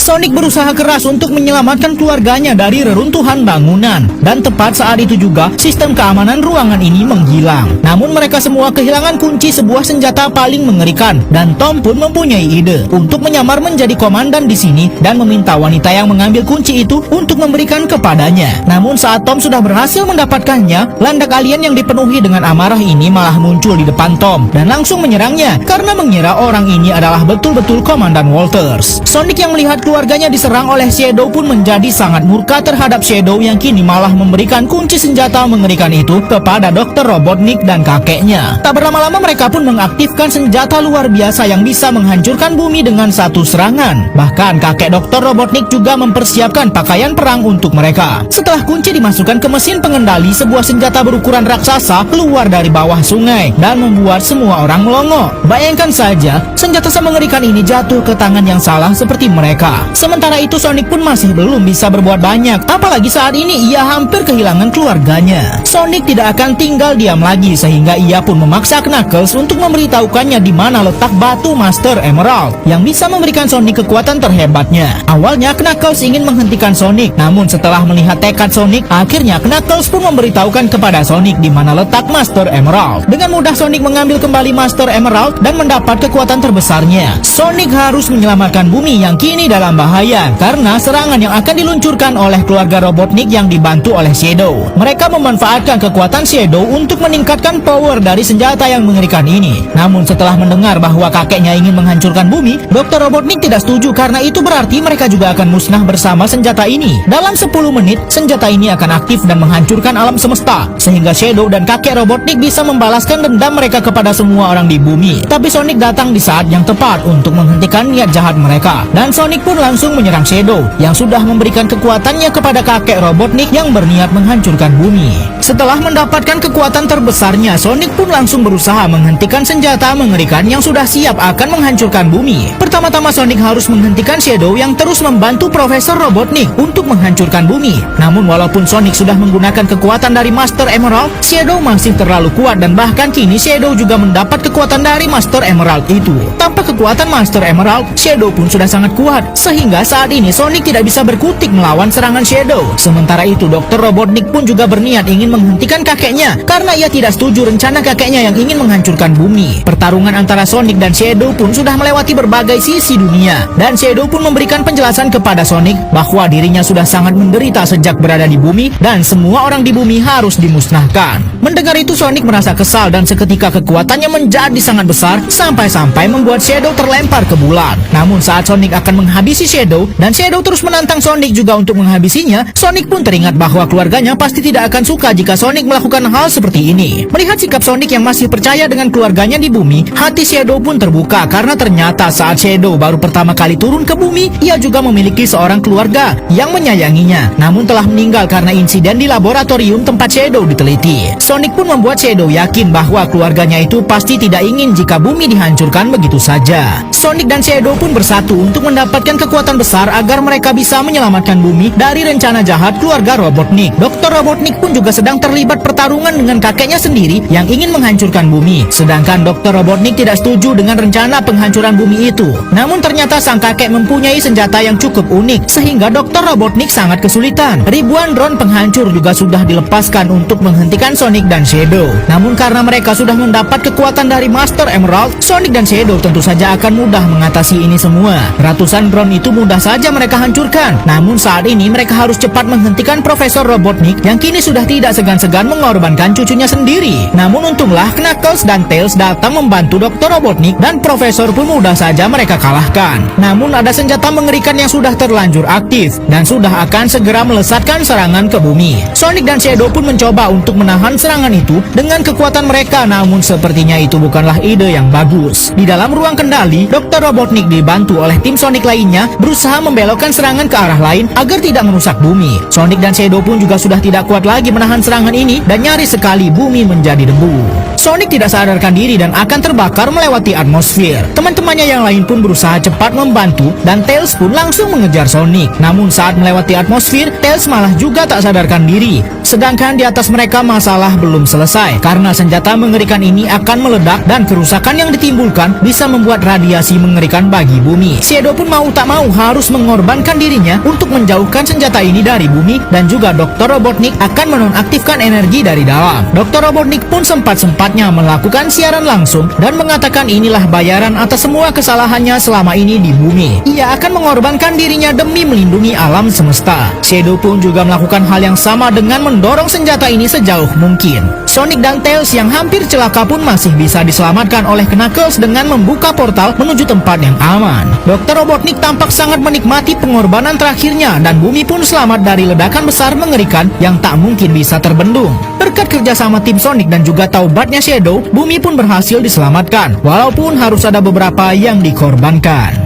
Sonic berusaha keras untuk menyelamatkan keluarganya dari reruntuhan bangunan. Dan tepat saat itu juga, sistem keamanan ruangan ini menghilang. Namun mereka semua kehilangan kunci sebuah senjata paling mengerikan. Dan Tom pun mempunyai ide untuk menyamar menjadi komandan di sini dan meminta wanita yang mengambil kunci itu untuk memberikan kepadanya. Namun saat Tom sudah berhasil mendapatkannya, landak alien yang dipenuhi dengan amarah ini malah muncul di depan Tom dan langsung menyerangnya karena mengira orang ini adalah betul-betul Komandan Walters. Sonic yang melihat keluarganya diserang oleh Shadow pun menjadi sangat murka terhadap Shadow yang kini malah memberikan kunci senjata mengerikan itu kepada Dr. Robotnik dan kakeknya. Tak berlama-lama mereka pun mengaktifkan senjata luar biasa yang bisa menghancurkan bumi dengan satu serangan. Bahkan kakek Dr. Robotnik juga mempersiapkan pakaian perang untuk mereka. Setelah kunci dimasukkan ke mesin pengendali, sebuah senjata berukuran raksasa keluar dari bawah sungai dan membuat semua orang melongo. Bayangkan saja, senjata mengerikan ini jatuh ke tangan yang salah seperti mereka. Sementara itu Sonic pun masih belum bisa berbuat banyak, apalagi saat ini ia hampir kehilangan keluarganya. Sonic tidak akan tinggal diam lagi sehingga ia pun memaksa Knuckles untuk memberitahukannya di mana letak batu Master Emerald yang bisa memberikan Sonic kekuatan terhebatnya. Awalnya Knuckles ingin menghentikan Sonic, namun setelah melihat tekad Sonic, akhirnya Knuckles pun memberitahukan kepada Sonic di mana letak Master Emerald. Dengan mudah Sonic mengambil kembali Master Emerald dan mendapat kekuatan terbesarnya. Sonic harus menyelamatkan bumi yang kini dalam bahaya karena serangan yang akan diluncurkan oleh keluarga Robotnik yang dibantu oleh Shadow. Mereka memanfaatkan kekuatan Shadow untuk meningkatkan power dari senjata yang mengerikan ini. Namun setelah mendengar bahwa kakeknya ingin menghancurkan bumi, Dr. Robotnik tidak setuju karena itu berarti mereka juga akan musnah bersama senjata ini. Dalam 10 menit, senjata ini akan aktif dan menghancurkan alam semesta sehingga Shadow dan kakek Robotnik bisa membalaskan dendam mereka kepada semua orang di bumi. Tapi Sonic datang di saat yang tepat untuk menghentikan niat jahat mereka, dan Sonic pun langsung menyerang Shadow yang sudah memberikan kekuatannya kepada kakek Robotnik yang berniat menghancurkan bumi. Setelah mendapatkan kekuatan terbesarnya, Sonic pun langsung berusaha menghentikan senjata mengerikan yang sudah siap akan menghancurkan bumi. Pertama-tama Sonic harus menghentikan Shadow yang terus membantu Profesor Robotnik untuk menghancurkan bumi. Namun walaupun Sonic sudah menggunakan kekuatan dari Master Emerald, Shadow masih terlalu kuat dan bahkan kini Shadow juga mendapat kekuatan dari Master Emerald itu. Tanpa kekuatan Master Emerald, Shadow pun sudah sangat kuat sehingga saat ini Sonic tidak bisa berkutik melawan serangan Shadow. Sementara itu Dr. Robotnik pun juga berniat ingin menghentikan kakeknya karena ia tidak setuju rencana kakeknya yang ingin menghancurkan bumi. Pertarungan antara Sonic dan Shadow pun sudah melewati berbagai sisi dunia, dan Shadow pun memberikan penjelasan kepada Sonic bahwa dirinya sudah sangat menderita sejak berada di bumi dan semua orang di bumi harus dimusnahkan. Mendengar itu Sonic merasa kesal dan seketika kekuatannya menjadi sangat besar sampai-sampai membuat Shadow terlempar ke bulan. Namun saat Sonic akan menghabisi Shadow dan Shadow terus menantang Sonic juga untuk menghabisinya, Sonic pun teringat bahwa keluarganya pasti tidak akan suka jika Sonic melakukan hal seperti ini. Melihat sikap Sonic yang masih percaya dengan keluarganya di bumi, hati Shadow pun terbuka karena ternyata saat Shadow baru pertama kali turun ke bumi, ia juga memiliki seorang keluarga yang menyayanginya, namun telah meninggal karena insiden di laboratorium tempat Shadow diteliti. Sonic pun membuat Shadow yakin bahwa keluarganya itu pasti tidak ingin jika bumi dihancurkan begitu saja. Sonic dan Shadow pun bersatu untuk mendapatkan kekuatan besar agar mereka bisa menyelamatkan bumi dari rencana jahat keluarga Robotnik. Dr. Robotnik pun juga sedang terlibat pertarungan dengan kakeknya sendiri yang ingin menghancurkan bumi. Sedangkan Dr. Robotnik tidak setuju dengan rencana penghancuran bumi itu. Namun ternyata sang kakek mempunyai senjata yang cukup unik sehingga Dr. Robotnik sangat kesulitan. Ribuan drone penghancur juga sudah dilepaskan untuk menghentikan Sonic dan Shadow. Namun karena mereka sudah mendapat kekuatan dari Master Emerald, Sonic dan Shadow tentu saja akan mudah mengatasi ini semua. Ratusan drone itu mudah saja mereka hancurkan. Namun saat ini mereka harus cepat menghentikan Profesor Robotnik yang kini sudah tidak segan-segan mengorbankan cucunya sendiri. Namun untunglah Knuckles dan Tails datang membantu Dr. Robotnik dan Profesor pun mudah saja mereka kalahkan. Namun ada senjata mengerikan yang sudah terlanjur aktif dan sudah akan segera melesatkan serangan ke bumi. Sonic dan Shadow pun mencoba untuk menahan serangan itu dengan kekuatan mereka, namun sepertinya itu bukanlah ide yang bagus. Di dalam ruang kendali, Dr. Robotnik dibantu oleh tim Sonic lainnya berusaha membelokkan serangan ke arah lain agar tidak merusak bumi. Sonic dan Shadow pun juga sudah tidak kuat lagi menahan serangan ini dan nyaris sekali bumi menjadi debu. Sonic tidak sadarkan diri dan akan terbakar melewati atmosfer. Teman-temannya yang lain pun berusaha cepat membantu dan Tails pun langsung mengejar Sonic. Namun saat melewati atmosfer, Tails malah juga tak sadarkan diri. Sedangkan di atas mereka masalah belum selesai karena senjata mengerikan ini akan meledak dan kerusakan yang ditimbulkan bisa membuat radiasi mengerikan bagi bumi. Shadow pun mau tak mau harus mengorbankan dirinya untuk menjauhkan senjata ini dari bumi dan juga Dr. Robotnik akan menonaktifkan energi dari dalam. Dr. Robotnik pun sempat-sempatnya melakukan siaran langsung dan mengatakan inilah bayaran atas semua kesalahannya selama ini di bumi. Ia akan mengorbankan dirinya demi melindungi alam semesta. Shadow pun juga melakukan hal yang sama dengan mendorong senjata ini sejauh mungkin. Sonic dan Tails yang hampir celaka pun masih bisa diselamatkan oleh Knuckles dengan membuka portal menuju tempat yang aman. Dr. Robotnik tampak sangat menikmati pengorbanan terakhirnya dan bumi pun selamat dari ledakan besar mengerikan yang tak mungkin bisa terbendung. Berkat kerjasama tim Sonic dan juga taubatnya Shadow, bumi pun berhasil diselamatkan, walaupun harus ada beberapa yang dikorbankan.